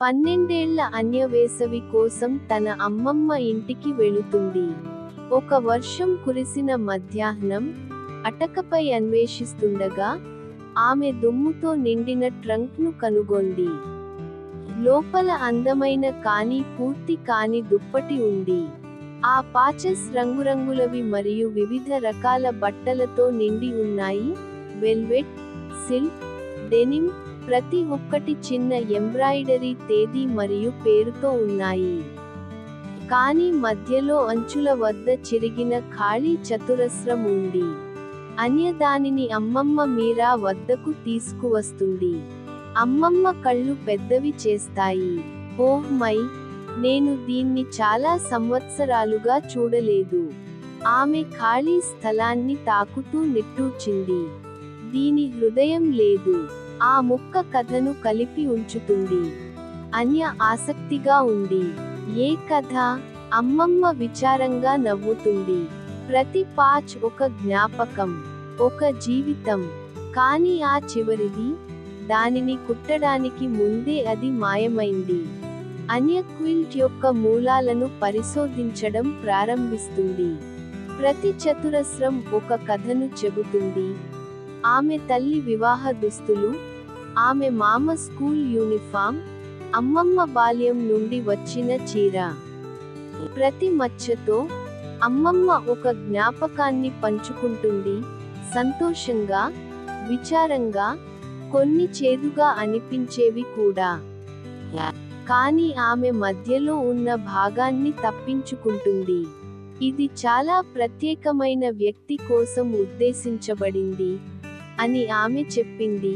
12 ఏళ్ల అన్య వేసవి కోసం తన అమ్మమ్మ ఇంటికి వెళుతుంది. ఒక వర్షం కురిసిన మధ్యాహ్నం, అటకపై అన్వేషిస్తుండగా, ఆమె దుమ్ముతో నిండిన ట్రంక్ను కనుగొంది. లోపల అందమైన కానీ పూర్తి కాని దుప్పటి ఉంది. ఆ పాచెస్ రంగురంగులవి మరియు వివిధ రకాల బట్టలతో నిండి ఉన్నాయి. వెల్వెట్, సిల్క్, డెనిమ్, ప్రతి ఒక్కటి చిన్న ఎంబ్రాయిడరీ తేదీ మరియు పేరుతో ఉన్నాయి. కానీ మధ్యలో అంచుల వద్ద చిరిగిన ఖాళీ చతురస్రం ఉంది. అన్య దానిని అమ్మమ్మ మీరా వద్దకు తీసుకువస్తుంది. అమ్మమ్మ కళ్ళు పెద్దవి చేస్తాయి. ఓహ్ మై, నేను దీన్ని చాలా సంవత్సరాలుగా చూడలేదు. ఆమె ఖాళీ స్థలాన్ని తాకుతూ నిట్టూర్చింది. దీని హృదయం లేదు. ఆ ముక్క కథను కలిపి ఉంచుతుంది. అన్య ఆసక్తిగా ఉంది. ఏ కథ? అమ్మమ్మ విచారంగా నవ్వుతుంది. ప్రతి పాచ్ ఒక జ్ఞాపకం, ఒక జీవితం. కానీ ఆ చివరిది, దానిని కుట్టడానికి ముందే అది మాయమైంది. అన్య క్విల్ట్ యొక్క మూలాలను పరిశోధించడం ప్రారంభిస్తుంది. ప్రతి చతురస్రం ఒక కథను చెబుతుంది. ఆమె తల్లి వివాహ దుస్తులు, ఆమె మామ స్కూల్ యూనిఫామ్, అమ్మమ్మ బాల్యం నుండి వచ్చిన చీర. ప్రతి మచ్చతో అమ్మమ్మ ఒక జ్ఞాపకాన్ని పంచుకుంటుంది. సంతోషంగా, విచారంగా, కొన్ని చేదుగా అనిపించేవి కూడా. కానీ ఆమె మధ్యలో ఉన్న భాగాన్ని తప్పించుకుంటుంది. ఇది చాలా ప్రత్యేకమైన వ్యక్తి కోసం ఉద్దేశించబడింది అని ఆమె చెప్పింది.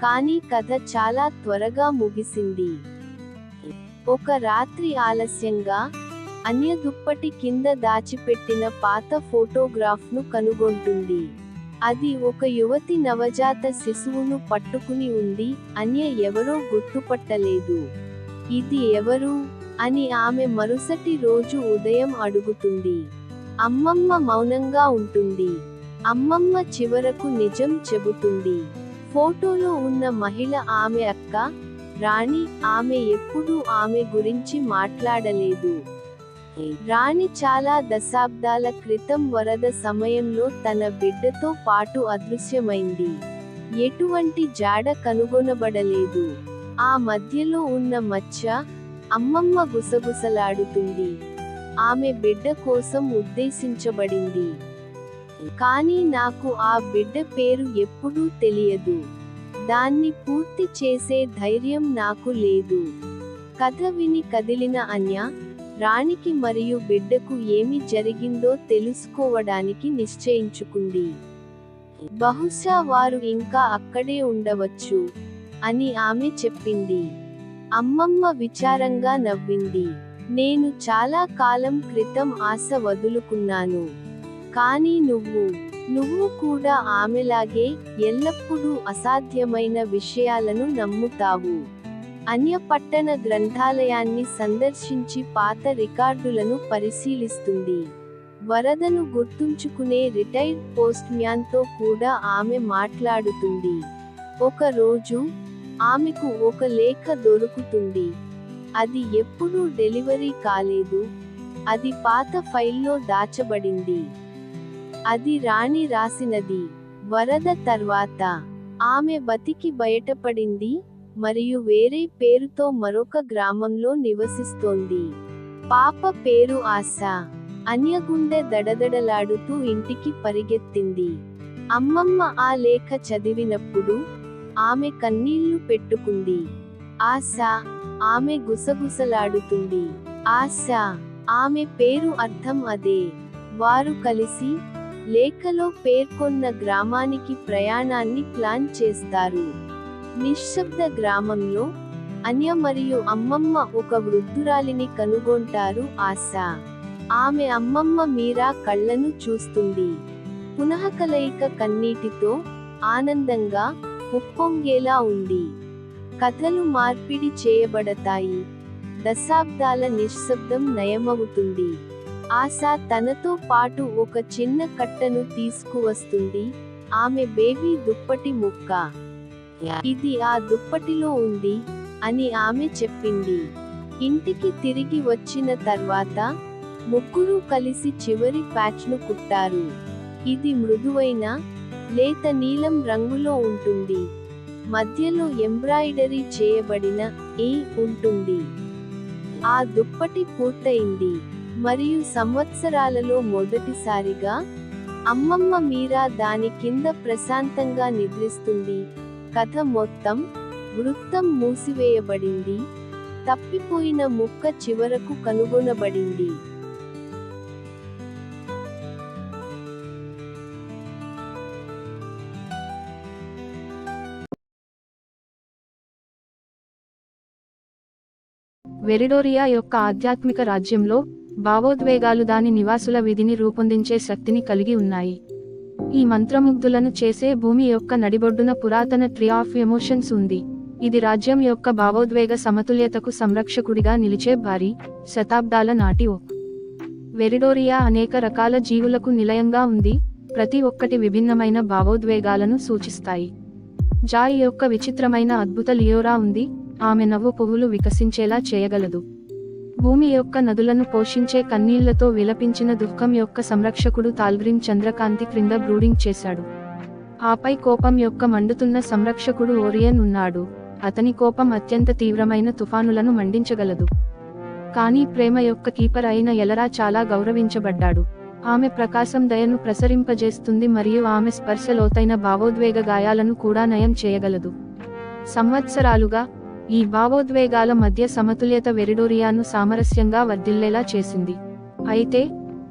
కానీ కథ చాలా త్వరగా ముగిసింది. ఒక రాత్రి ఆలస్యంగా, అన్య దుప్పటి కింద దాచిపెట్టిన పాత ఫోటోగ్రాఫ్ను కనుగొంటుంది. అది ఒక యువతి నవజాత శిశువును పట్టుకుని ఉంది. అన్య ఎవరో గుర్తుపట్టలేదు. ఇది ఎవరు అని ఆమె మరుసటి రోజు ఉదయం అడుగుతుంది. అమ్మమ్మ మౌనంగా ఉంటుంది. అమ్మమ్మ చివరకు నిజం చెబుతుంది. ఫోటోలో ఉన్న మహిళ ఆమె అక్క, రాణి. ఆమె ఎప్పుడూ ఆమె గురించి మాట్లాడలేదు. రాణి చాలా దశాబ్దాల క్రితం వరద సమయంలో తన బిడ్డతో పాటు అదృశ్యమైంది. ఎటువంటి జాడ కనుగొనబడలేదు. ఆ మధ్యలో ఉన్న మచ్చ, అమ్మమ్మ గుసగుసలాడుతుంది. ఆమె బిడ్డ కోసం ఉద్దేశించబడింది. కానీ నాకు ఆ బిడ్డ పేరు ఎప్పుడూ తెలియదు. దాన్ని పూర్తి చేసే ధైర్యం నాకు లేదు. కథ విని కదిలిన అన్య, రాణికి మరియు బిడ్డకు ఏమి జరిగిందో తెలుసుకోవడానికి నిశ్చయించుకుంది. బహుశా వారు ఇంకా అక్కడే ఉండవచ్చు అని ఆమె చెప్పింది. అమ్మమ్మ విచారంగా నవ్వింది. నేను చాలా కాలం క్రితం ఆశ వదులుకున్నాను. కానీ నువ్వు కూడా ఆమెలాగే ఎల్లప్పుడూ అసాధ్యమైన విషయాలను నమ్ముతావు. అన్య పట్టణ గ్రంథాలయాన్ని సందర్శించి పాత రికార్డులను పరిశీలిస్తుంది. వరదను గుర్తుంచుకునే రిటైర్డ్ పోస్ట్ మ్యాన్తో కూడా ఆమె మాట్లాడుతుంది. ఒక రోజు, ఆమెకు ఒక లేఖ దొరుకుతుంది. అది ఎప్పుడూ డెలివరీ కాలేదు. అది పాత ఫైల్లో దాచబడింది. అది రాణి రాసినది. వరద తర్వాత ఆమె బతికి బయటపడింది మరియు వేరే పేరుతో మరొక గ్రామంలో నివసిస్తోంది. పాప పేరు ఆశ. అన్య గుండె దడదడలాడుతూ ఇంటికి పరిగెత్తింది. అమ్మమ్మ ఆ లేఖ చదివినప్పుడు ఆమె కన్నీళ్లు పెట్టుకుంది. ఆశ. ఆమె గుసగుసలాడుతుంది. ఆశ. ఆమె పేరు అర్థం అదే. వారు కలిసి, లేఖలో పేర్కొన్న గ్రామానికి ప్రయాణాన్ని ప్లాన్ చేస్తారు. నిశ్శబ్ద గ్రామంలో, అన్య మరియు అమ్మమ్మ ఒక వృద్ధురాలిని కనుగొంటారు. ఆశ. ఆమె అమ్మమ్మ మీరా కళ్ళను చూస్తుంది. పునఃకలయిక కన్నీటితో, ఆనందంగా, ఉప్పొంగేలా ఉంది. కథలు మార్పిడి చేయబడతాయి. దశాబ్దాల నిశ్శబ్దం నయమవుతుంది. ఆశ తనతో పాటు ఒక చిన్న కట్టను తీసుకువస్తుంది. ఆమె బేబీ దుప్పటి ముక్క. ఇది ఆ దుప్పటిలో ఉంది. అని ఆమె చెప్పింది. ఇంటికి తిరిగి వచ్చిన తర్వాత ముగ్గురూ కలిసి చివరి ప్యాచ్ను కుట్టారు. ఇది మృదువైన, లేత నీలం రంగులో ఉంటుంది. మధ్యలో ఎంబ్రాయిడరీ చేయబడిన "ఏ" ఉంటుంది. ఆ దుప్పటి పూర్తయింది, మరియు సంవత్సరాలలో మొదటిసారిగా అమ్మమ్మ మీరా దాని కింద ప్రశాంతంగా నిద్రిస్తుంది. కథ మొత్తం వృత్తం మూసివేయబడింది, తప్పిపోయిన ముక్క చివరకు కనుగొనబడింది. వెరిడోరియా యొక్క ఆధ్యాత్మిక రాజ్యంలో భావోద్వేగాలు దాని నివాసుల విధిని రూపొందించే శక్తిని కలిగి ఉన్నాయి. ఈ మంత్రముగ్ధులను చేసే భూమి యొక్క నడిబొడ్డున పురాతన ట్రీ ఆఫ్ ఎమోషన్స్ ఉంది. ఇది రాజ్యం యొక్క భావోద్వేగ సమతుల్యతకు సంరక్షకుడిగా నిలిచే భారీ, శతాబ్దాల నాటి ఓక్. వెరిడోరియా అనేక రకాల జీవులకు నిలయంగా ఉంది, ప్రతి ఒక్కటి విభిన్నమైన భావోద్వేగాలను సూచిస్తాయి. జాయ్ యొక్క విచిత్రమైన అద్భుత లియోరా ఉంది, ఆమె నవ్వు పువ్వులు వికసించేలా చేయగలదు. భూమి యొక్క నదులను పోషించే కన్నీళ్లతో విలపించిన దుఃఖం యొక్క సంరక్షకుడు తాల్గ్రిమ్ చంద్రకాంతి క్రింద బ్రూడింగ్ చేశాడు. ఆపై కోపం యొక్క మండుతున్న సంరక్షకుడు ఓరియన్ ఉన్నాడు, అతని కోపం అత్యంత తీవ్రమైన తుఫానులను మండించగలదు. కానీ ప్రేమ యొక్క కీపర్ అయిన ఎలరా చాలా గౌరవించబడ్డాడు. ఆమె ప్రకాశం దయను ప్రసరింపజేస్తుంది మరియు ఆమె స్పర్శ లోతైన భావోద్వేగ గాయాలను కూడా నయం చేయగలదు. సంవత్సరాలుగా ఈ భావోద్వేగాల మధ్య సమతుల్యత వెరిడోరియాను సామరస్యంగా వర్ధిల్లేలా చేసింది. అయితే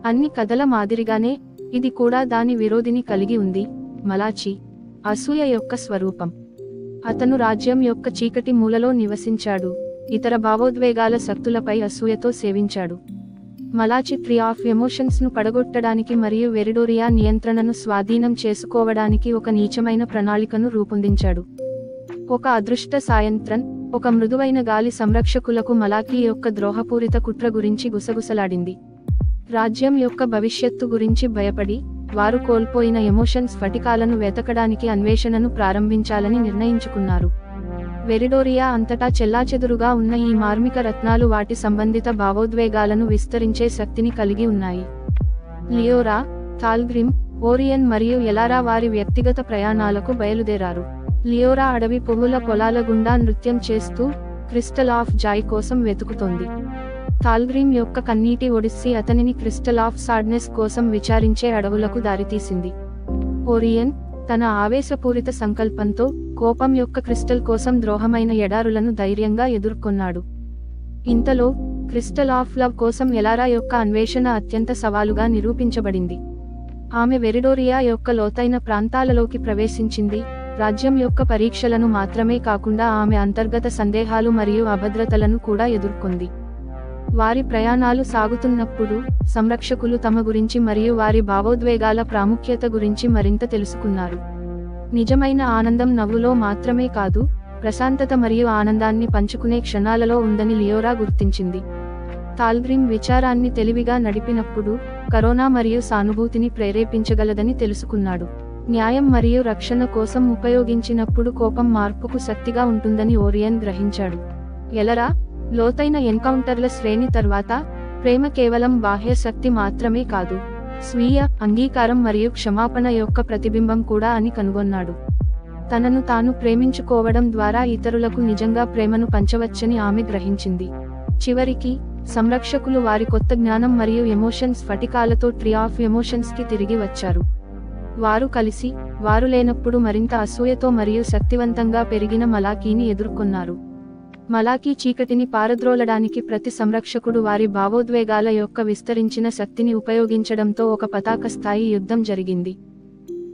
అన్ని కథల మాదిరిగానే ఇది కూడా దాని విరోధిని కలిగి ఉంది, మలాచి, అసూయ యొక్క స్వరూపం. అతను రాజ్యం యొక్క చీకటి మూలలో నివసించాడు, ఇతర భావోద్వేగాల శక్తులపై అసూయతో సేవించాడు. మలాచి ట్రీ ఆఫ్ ఎమోషన్స్ ను పడగొట్టడానికి మరియు వెరిడోరియా నియంత్రణను స్వాధీనం చేసుకోవడానికి ఒక నీచమైన ప్రణాళికను రూపొందించాడు. ఒక అదృష్ట సాయంత్రం, ఒక మృదువైన గాలి సంరక్షకులకు మలాకీ యొక్క ద్రోహపూరిత కుట్ర గురించి గుసగుసలాడింది. రాజ్యం యొక్క భవిష్యత్తు గురించి భయపడి, వారు కోల్పోయిన ఎమోషన్ స్ఫటికాలను వెతకడానికి అన్వేషణను ప్రారంభించాలని నిర్ణయించుకున్నారు. వెరిడోరియా అంతటా చెల్లాచెదురుగా ఉన్న ఈ మార్మిక రత్నాలు వాటి సంబంధిత భావోద్వేగాలను విస్తరించే శక్తిని కలిగి ఉన్నాయి. లియోరా, తాల్గ్రిమ్, ఓరియన్ మరియు ఎలారా వారి వ్యక్తిగత ప్రయాణాలకు బయలుదేరారు. లియోరా అడవి పువ్వుల పొలాల గుండా నృత్యం చేస్తూ క్రిస్టల్ ఆఫ్ జాయ్ కోసం వెతుకుతోంది. తాల్గ్రిమ్ యొక్క కన్నీటి ఒడిస్సీ అతనిని క్రిస్టల్ ఆఫ్ సాడ్నెస్ కోసం విచారించే అడవులకు దారితీసింది. ఓరియన్ తన ఆవేశపూరిత సంకల్పంతో కోపం యొక్క క్రిస్టల్ కోసం ద్రోహమైన ఎడారులను ధైర్యంగా ఎదుర్కొన్నాడు. ఇంతలో క్రిస్టల్ ఆఫ్ లవ్ కోసం ఎలారా యొక్క అన్వేషణ అత్యంత సవాలుగా నిరూపించబడింది. ఆమె వెరిడోరియా యొక్క లోతైన ప్రాంతాలలోకి ప్రవేశించింది, రాజ్యం యొక్క పరీక్షలను మాత్రమే కాకుండా ఆమె అంతర్గత సందేహాలు మరియు అభద్రతలను కూడా ఎదుర్కొంది. వారి ప్రయాణాలు సాగుతున్నప్పుడు సంరక్షకులు తమ గురించి మరియు వారి భావోద్వేగాల ప్రాముఖ్యత గురించి మరింత తెలుసుకున్నారు. నిజమైన ఆనందం నవ్వులో మాత్రమే కాదు, ప్రశాంతత మరియు ఆనందాన్ని పంచుకునే క్షణాలలో ఉందని లియోరా గుర్తించింది. తాల్గ్రిమ్ విచారాన్ని తెలివిగా నడిపినప్పుడు కరోనా మరియు సానుభూతిని ప్రేరేపించగలదని తెలుసుకున్నాడు. న్యాయం మరియు రక్షణ కోసం ఉపయోగించినప్పుడు కోపం మార్పుకు శక్తిగా ఉంటుందని ఓరియన్ గ్రహించాడు. ఎలరా, లోతైన ఎన్కౌంటర్ల శ్రేణి తర్వాత ప్రేమ కేవలం బాహ్య శక్తి మాత్రమే కాదు, స్వీయ అంగీకారం మరియు క్షమాపణ యొక్క ప్రతిబింబం కూడా అని కనుగొన్నాడు. తనను తాను ప్రేమించుకోవడం ద్వారా ఇతరులకు నిజంగా ప్రేమను పంచవచ్చని ఆమె గ్రహించింది. చివరికి సంరక్షకులు వారి కొత్త జ్ఞానం మరియు ఎమోషన్స్ స్ఫటికాలతో ట్రీ ఆఫ్ ఎమోషన్స్ కి తిరిగి వచ్చారు. వారు కలిసి, వారు లేనప్పుడు మరింత అసూయతో మరియు శక్తివంతంగా పెరిగిన మలాకీని ఎదుర్కొన్నారు. మలాకీ చీకటిని పారద్రోలడానికి ప్రతి సంరక్షకుడు వారి భావోద్వేగాల యొక్క విస్తరించిన శక్తిని ఉపయోగించడంతో ఒక పతాక స్థాయి యుద్ధం జరిగింది.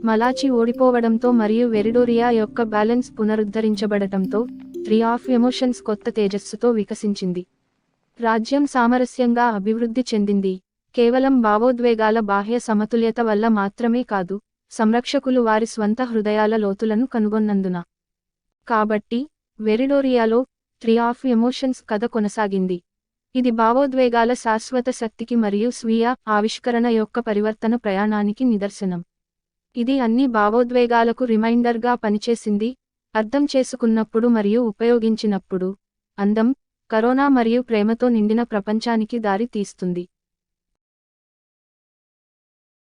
మలాచి ఓడిపోవడంతో మరియు వెరిడోరియా యొక్క బ్యాలెన్స్ పునరుద్ధరించబడటంతో ట్రీ ఆఫ్ ఎమోషన్స్ కొత్త తేజస్సుతో వికసించింది. రాజ్యం సామరస్యంగా అభివృద్ధి చెందింది, కేవలం భావోద్వేగాల బాహ్య సమతుల్యత వల్ల మాత్రమే కాదు, సంరక్షకులు వారి స్వంత హృదయాల లోతులను కనుగొన్నందున. కాబట్టి వెరిడోరియాలో ట్రీ ఆఫ్ ఎమోషన్స్ కథ కొనసాగింది. ఇది భావోద్వేగాల శాశ్వత శక్తికి మరియు స్వీయ ఆవిష్కరణ యొక్క పరివర్తన ప్రయాణానికి నిదర్శనం. ఇది అన్ని భావోద్వేగాలకు రిమైండర్గా పనిచేసింది, అర్థం చేసుకున్నప్పుడు మరియు ఉపయోగించినప్పుడు. అందం, కరోనా మరియు ప్రేమతో నిండిన ప్రపంచానికి దారి తీస్తుంది.